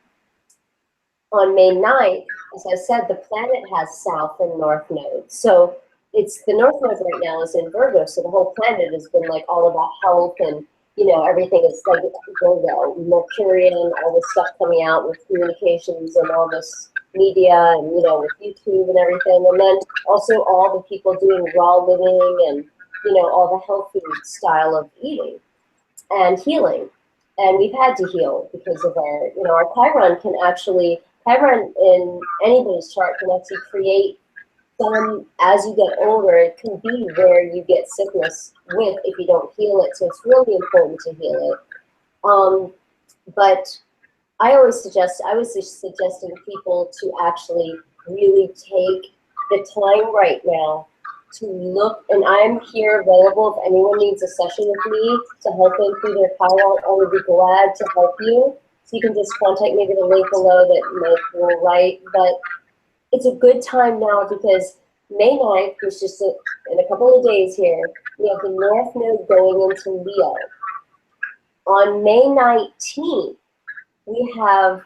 on May 9th, as I said, the planet has south and north nodes. So it's the north node right now is in Virgo. So the whole planet has been like all about health and, you know, everything is like Virgo, Mercurian, all this stuff coming out with communications and all this media and, you know, with YouTube and everything. And then also all the people doing raw living and, you know, all the healthy style of eating and healing. And we've had to heal because of our, you know, our Chiron can actually, Chiron in anybody's chart can actually create some, as you get older, it can be where you get sickness with if you don't heal it. So it's really important to heal it. But I was just suggesting people to actually really take the time right now to look, and I'm here available if anyone needs a session with me to help them through their Chiron. I would be glad to help you. So you can just contact me, the link below that Mike will write. But it's a good time now because May 9th, which is just in a couple of days here, we have the North Node going into Leo. On May 19th, we have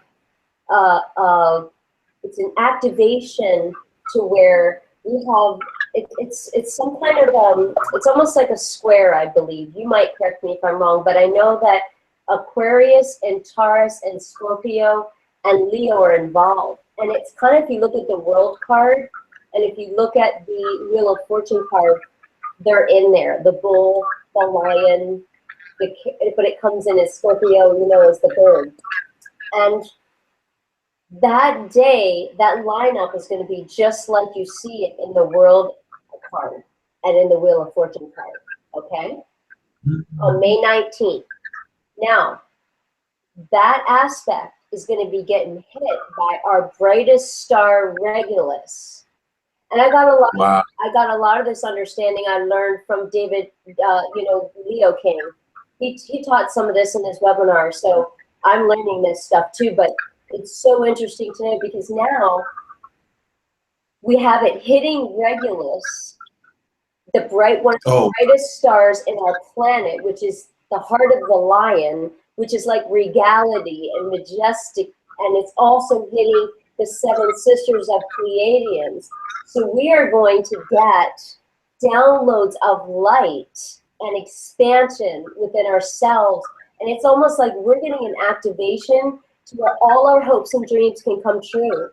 it's an activation to where we have it's some kind of it's almost like a square, I believe. You might correct me if I'm wrong, but I know that Aquarius and Taurus and Scorpio and Leo are involved. And it's kind of, if you look at the world card, and if you look at the Wheel of Fortune card, they're in there. The bull, the lion, but it comes in as Scorpio, you know, as the bird. And that day, that lineup is going to be just like you see it in the world card and in the Wheel of Fortune card, okay? On May 19th. Now, that aspect is going to be getting hit by our brightest star, Regulus. And I got a lot of this understanding I learned from David, you know, Leo King. He taught some of this in his webinar, so I'm learning this stuff too. But it's so interesting to know because now we have it hitting Regulus, the one of the brightest stars in our planet, which is the heart of the lion, which is like regality and majestic, and it's also hitting the seven sisters of Pleiadians. So we are going to get downloads of light and expansion within ourselves, and it's almost like we're getting an activation to where all our hopes and dreams can come true.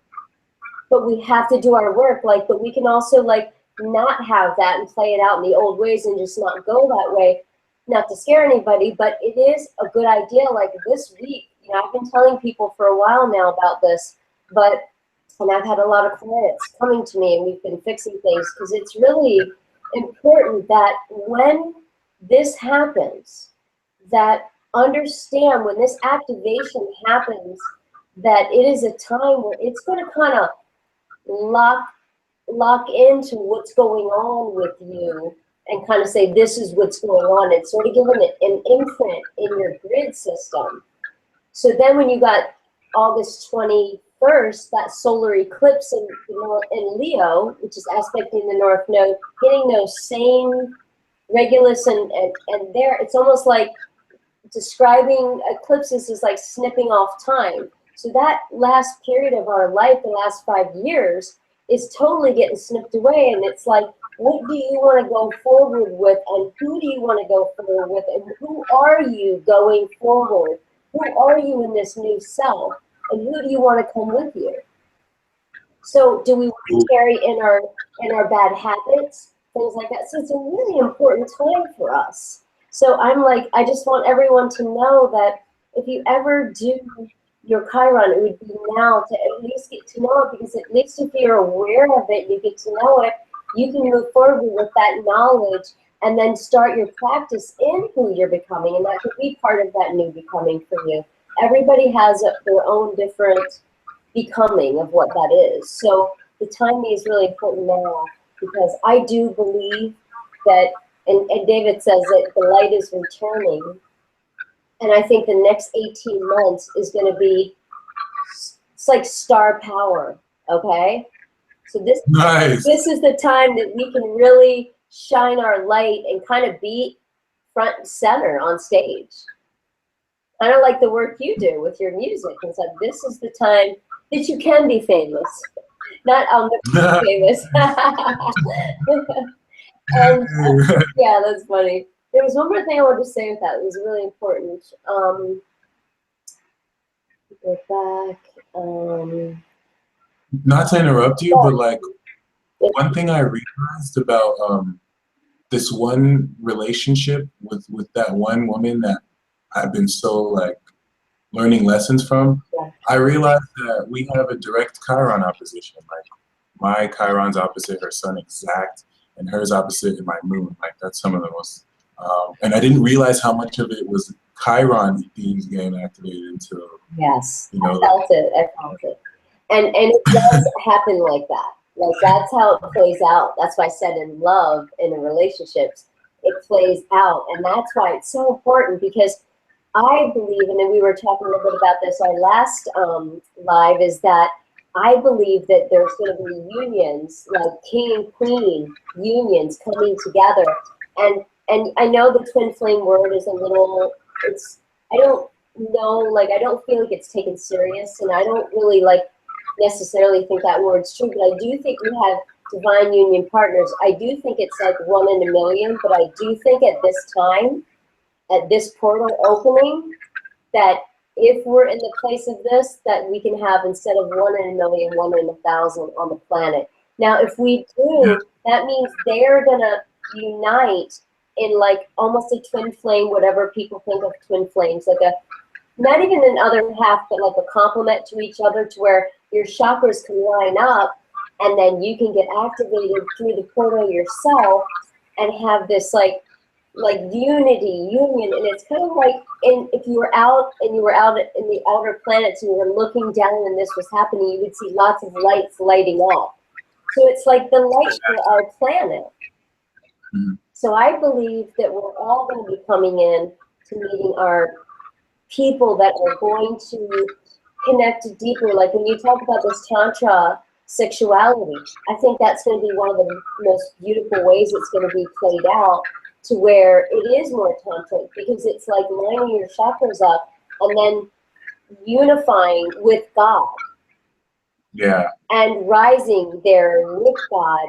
But we have to do our work, but we can also not have that and play it out in the old ways and just not go that way. Not to scare anybody, but it is a good idea. Like this week, you know, I've been telling people for a while now about this, and I've had a lot of clients coming to me and we've been fixing things because it's really important that when this happens, that understand when this activation happens, that it is a time where it's going to kind of lock into what's going on with you and kind of say, this is what's going on. It's sort of giving it an imprint in your grid system. So then when you got August 21st, that solar eclipse in Leo, which is aspecting the North Node, hitting those same Regulus and there, it's almost like describing eclipses is like snipping off time. So that last period of our life, the last 5 years, is totally getting snipped away. And it's like, what do you want to go forward with, and who do you want to go forward with, and who are you going forward? Who are you in this new self, and who do you want to come with you? So do we want to carry in our bad habits, things like that? So it's a really important time for us. So I'm like, I just want everyone to know that if you ever do, your Chiron, it would be now to at least get to know it, because at least if you're aware of it, you get to know it, you can move forward with that knowledge and then start your practice in who you're becoming, and that could be part of that new becoming for you. Everybody has their own different becoming of what that is. So the timing is really important now, because I do believe that, and David says that the light is returning, and I think the next 18 months is going to be, it's like star power, okay? So this is the time that we can really shine our light and kind of be front and center on stage. Kind of like the work you do with your music. And so this is the time that you can be famous. Not I'll never be famous. And yeah, that's funny. There was one more thing I wanted to say with that. It was really important. Go back. Not to interrupt you, but like one thing I realized about this one relationship with that one woman that I've been so like learning lessons from, I realized that we have a direct Chiron opposition. Like my Chiron's opposite her sun exact, and hers opposite in my moon. Like that's some of the most, and I didn't realize how much of it was Chiron themes getting activated until, yes, you know, I felt it. And it does happen like that. Like that's how it plays out. That's why I said in love, in relationships, it plays out. And that's why it's so important, because I believe, and then we were talking a little bit about this our last live, is that I believe that there's going to be unions, like king and queen unions coming together. And I know the twin flame word is a little, I don't know, like I don't feel like it's taken serious, and I don't really like necessarily think that word's true, but I do think we have divine union partners. I do think it's like 1 in a million, but I do think at this time, at this portal opening, that if we're in the place of this, that we can have, instead of 1 in a million, 1 in 1,000 on the planet. Now, if we do, that means they're gonna unite in like almost a twin flame, whatever people think of twin flames, like a, not even an other half, but like a complement to each other, to where your chakras can line up, and then you can get activated through the portal yourself and have this like unity, union. And it's kind of like if you were out and you were out in the outer planets and you were looking down and this was happening, you would see lots of lights lighting up. So it's like the light for our planet. So I believe that we're all going to be coming in to meeting our people that are going to connect deeper. Like when you talk about this Tantra sexuality, I think that's going to be one of the most beautiful ways it's going to be played out, to where it is more tantric, because it's like lining your chakras up and then unifying with God. Yeah. And rising there with God.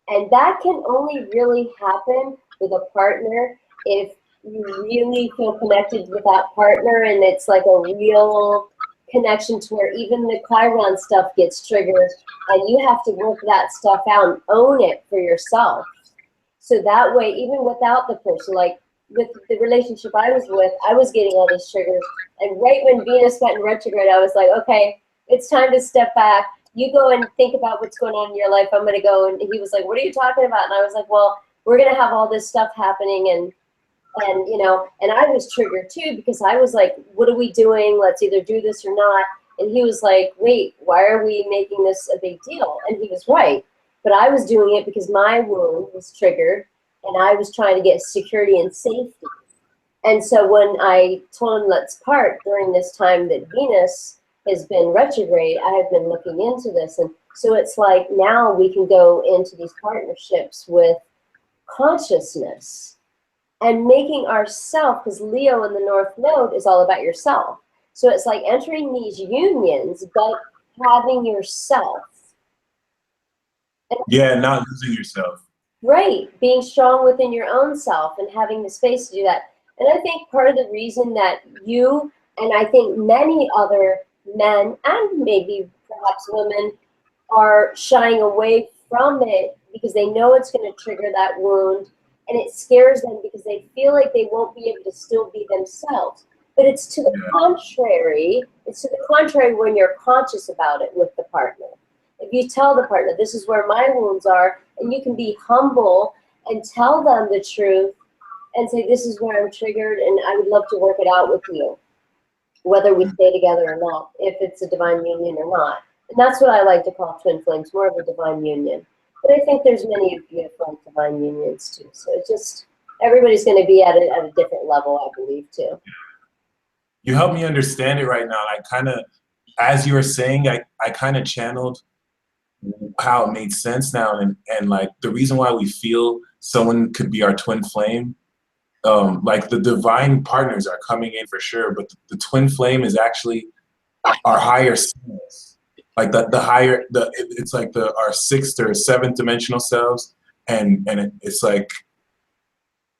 And that can only really happen with a partner if you really feel connected with that partner, and it's like a real connection to where even the Chiron stuff gets triggered, and you have to work that stuff out and own it for yourself. So that way, even without the person, like with the relationship I was with, I was getting all these triggers. And right when Venus went in retrograde, I was like, okay, it's time to step back. You go and think about what's going on in your life. I'm going to go. And he was like, what are you talking about? And I was like, well, we're going to have all this stuff happening. And you know, and I was triggered too, because I was like, what are we doing? Let's either do this or not. And he was like, wait, why are we making this a big deal? And he was right. But I was doing it because my wound was triggered, and I was trying to get security and safety. And so when I told him let's part during this time that Venus has been retrograde, I have been looking into this. And so it's like now we can go into these partnerships with consciousness and making ourself, because Leo in the North Node is all about yourself. So it's like entering these unions, but having yourself. Yeah, not losing yourself. Right, being strong within your own self and having the space to do that. And I think part of the reason that you, and I think many other men and maybe perhaps women, are shying away from it because they know it's going to trigger that wound, and it scares them because they feel like they won't be able to still be themselves. But But it's to the Yeah. contrary. It's to the contrary when you're conscious about it with the partner. If you tell the partner, this is where my wounds are, and you can be humble and tell them the truth and say, this is where I'm triggered, and I would love to work it out with you, whether we stay together or not, if it's a divine union or not. And that's what I like to call twin flames, more of a divine union. But I think there's many beautiful divine unions too. So it's just, everybody's going to be at it at a different level, I believe, too. You help me understand it right now. I kind of, as you were saying, I kind of channeled how it made sense now, and like the reason why we feel someone could be our twin flame, like the divine partners are coming in for sure, but the twin flame is actually our higher selves, like the higher, it's like our sixth or seventh dimensional selves, and it's like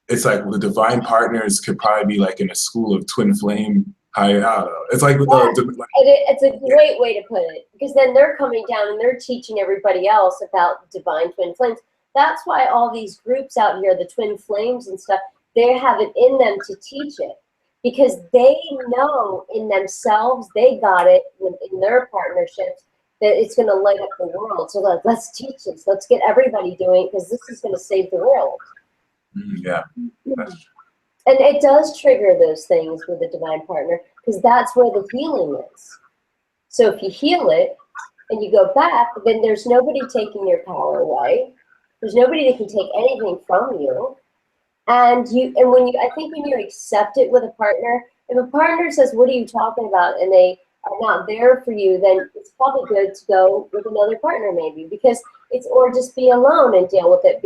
the divine partners could probably be like in a school of twin flame higher. I don't know. It's like it's a great way to put it, because then they're coming down and they're teaching everybody else about divine twin flames. That's why all these groups out here, the twin flames and stuff, they have it in them to teach it, because they know in themselves, they got it in their partnerships, that it's going to light up the world. So let's teach this. Let's get everybody doing it, because this is going to save the world. Yeah. That's true. And it does trigger those things with a divine partner, because that's where the healing is. So if you heal it and you go back, then there's nobody taking your power away. There's nobody that can take anything from you. And I think when you accept it with a partner, if a partner says, what are you talking about? And they are not there for you, then it's probably good to go with another partner maybe, or just be alone and deal with it,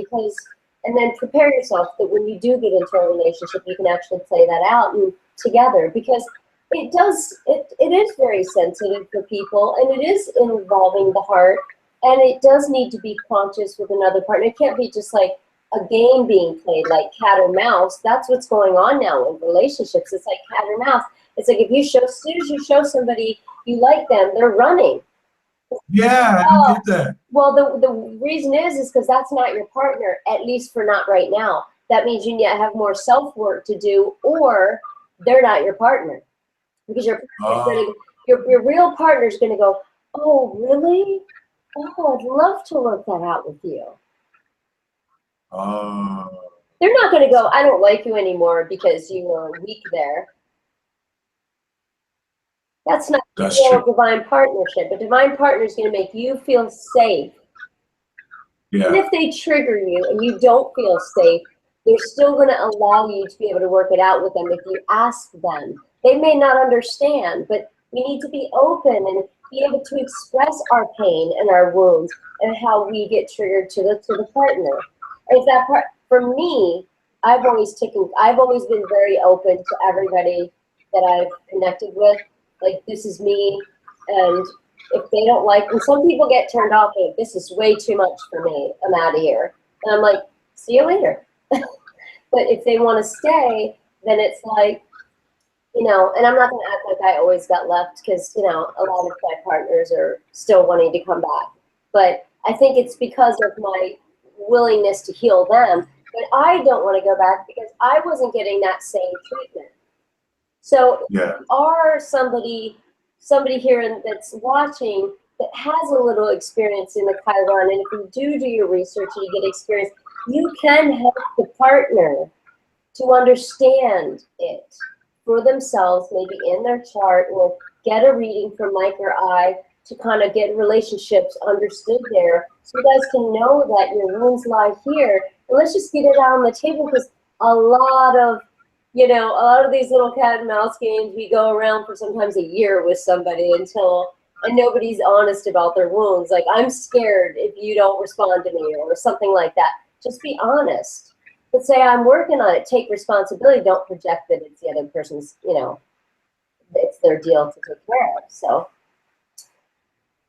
and then prepare yourself that when you do get into a relationship, you can actually play that out and together, because it is very sensitive for people, and it is involving the heart, and it does need to be conscious with another partner. It can't be just like a game being played like cat or mouse. That's what's going on now in relationships. It's like cat or mouse. It's like as soon as you show somebody you like them, they're running. Yeah, I don't get that. Well, the reason is because that's not your partner, at least for not right now. That means you need to have more self-work to do, or they're not your partner. Because your real partner is going to go, oh, really? Oh, I'd love to work that out with you. They're not going to go, I don't like you anymore because you were weak there. That's not a real divine partnership. A divine partner is going to make you feel safe. Yeah. And if they trigger you and you don't feel safe, they're still going to allow you to be able to work it out with them if you ask them. They may not understand, but we need to be open and be able to express our pain and our wounds and how we get triggered to the partner. If that part, for me, I've always been very open to everybody that I've connected with. Like, this is me, and if they don't like, and some people get turned off, like, this is way too much for me, I'm out of here. And I'm like, see you later. But if they want to stay, then it's like, and I'm not going to act like I always got left, because, a lot of my partners are still wanting to come back. But I think it's because of my willingness to heal them. But I don't want to go back because I wasn't getting that same treatment. So yeah. Are somebody here that's watching that has a little experience in the Chiron, and if you do your research and you get experience, you can help the partner to understand it for themselves, maybe in their chart, or get a reading from Mike or I to kind of get relationships understood there, so you guys can know that your wounds lie here. And let's just get it out on the table, because a lot of these little cat and mouse games, we go around for sometimes a year with somebody and nobody's honest about their wounds. Like, I'm scared if you don't respond to me or something like that. Just be honest. But say, I'm working on it. Take responsibility. Don't project that it's the other person's, it's their deal to take care of. So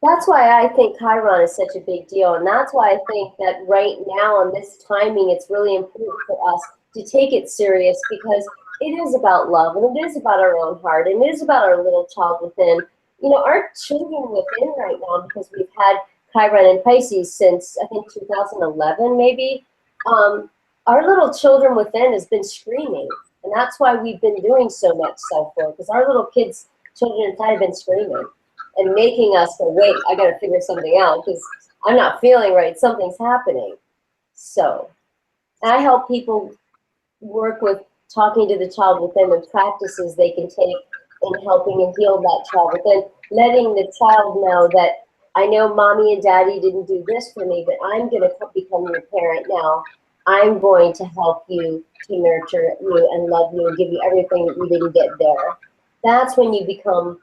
that's why I think Chiron is such a big deal. And that's why I think that right now in this timing, it's really important for us to take it serious, because it is about love, and it is about our own heart, and it is about our little child within. Our children within right now, because we've had Chiron and Pisces since, I think, 2011 maybe. Our little children within has been screaming. And that's why we've been doing so much self-work, because our little kids, children inside have been screaming and making us go, wait, I got to figure something out because I'm not feeling right. Something's happening. So I help people work with talking to the child within and practices they can take in helping and heal that child within, letting the child know that I know mommy and daddy didn't do this for me, but I'm going to become your parent now. I'm going to help you to nurture you and love you and give you everything that you didn't get there. That's when you become,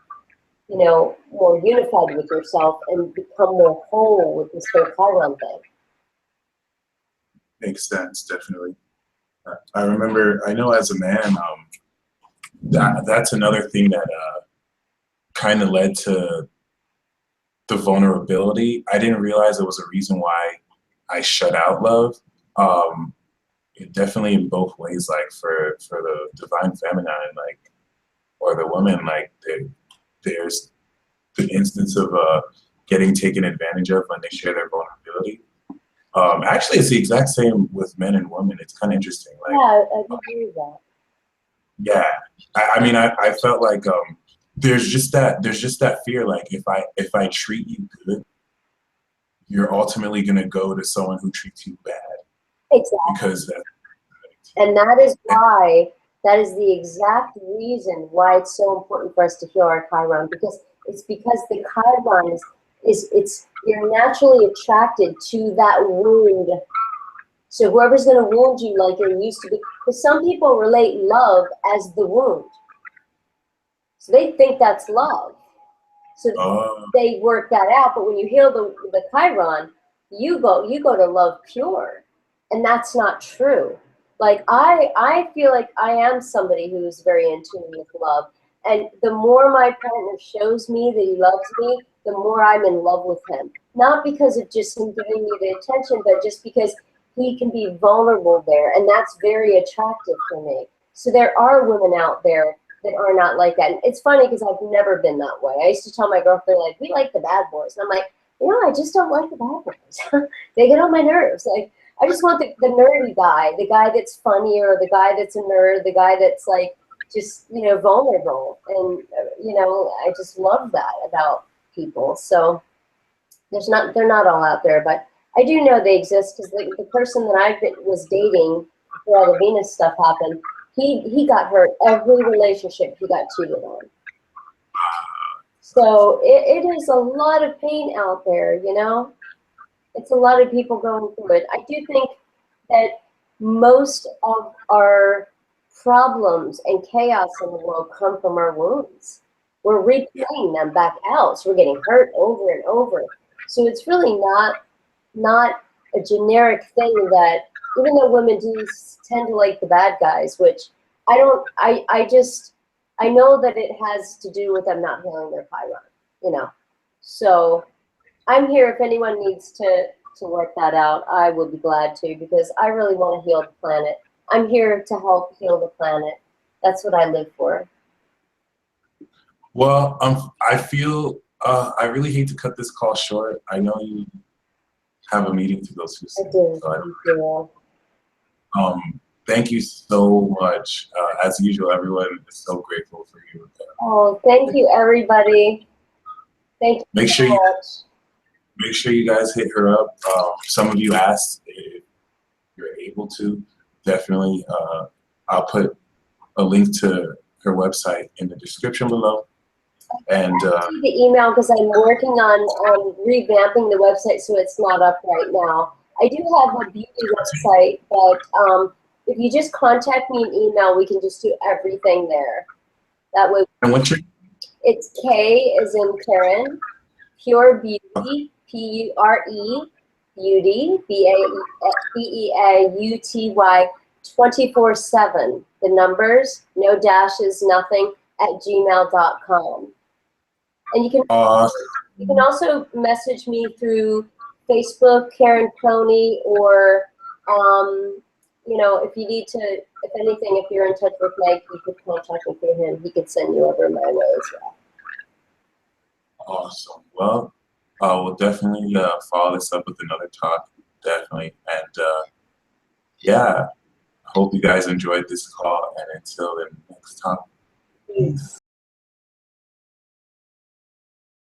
you know, more unified with yourself and become more whole with this whole Chiron thing. Makes sense, definitely. I remember, I know as a man, that's another thing that kind of led to the vulnerability. I didn't realize it was a reason why I shut out love. It definitely in both ways, like for the divine feminine, like, or the woman, like there's the instance of getting taken advantage of when they share their vulnerability. Actually, it's the exact same with men and women. It's kind of interesting. Like, Yeah, I agree with that. yeah, I mean, I felt like there's just that fear. Like, if I treat you good, you're ultimately gonna go to someone who treats you bad. Exactly. Because that. And that is why, that is the exact reason why it's so important for us to heal our Chiron, because the Chiron is you're naturally attracted to that wound. So whoever's going to wound you like you're used to be, because some people relate love as the wound. So they think that's love. So they work that out. But when you heal the Chiron, you go to love pure. And that's not true. Like I feel like I am somebody who's very in tune with love. And the more my partner shows me that he loves me, the more I'm in love with him. Not because of just him giving me the attention, but just because he can be vulnerable there. And that's very attractive for me. So there are women out there that are not like that. And it's funny because I've never been that way. I used to tell my girlfriend, like, we like the bad boys. And I'm like, I just don't like the bad boys. They get on my nerves. Like, I just want the nerdy guy, the guy that's funny, or the guy that's a nerd, the guy that's like just, vulnerable. And, I just love that about people. So they're not all out there, but I do know they exist because the person that was dating before all the Venus stuff happened, he got hurt every relationship he got cheated on. So it is a lot of pain out there, It's a lot of people going through it. I do think that most of our problems and chaos in the world come from our wounds. We're replaying them back out, so we're getting hurt over and over. So it's really not a generic thing that, even though women do tend to like the bad guys, which I don't, I know that it has to do with them not healing their Chiron, So I'm here if anyone needs to work that out. I will be glad to, because I really want to heal the planet. I'm here to help heal the planet. That's what I live for. Well, I feel I really hate to cut this call short. I know you have a meeting to go to. I do. So thank you so much. As usual, everyone is so grateful for you. Oh, thank you, everybody. Thank you Make so sure much. Make sure you guys hit her up. Some of you asked if you're able to. Definitely, I'll put a link to her website in the description below. And the email, because I'm working on revamping the website so it's not up right now. I do have a beauty website, but if you just contact me an email, we can just do everything there. That way. And what's your? It's K as in Karen, Pure Beauty, P-U-R-E, Beauty, B-E-A-U-T-Y, 24/7. The numbers, no dashes, nothing, at gmail.com. And you can also message me through Facebook, Karen Coney, or if you need to, if anything, if you're in touch with Mike, you could contact me through him. He could send you over my way as well. Awesome. Well, we'll definitely follow this up with another talk. Definitely. And yeah, Hope you guys enjoyed this call, and until the next time. Peace.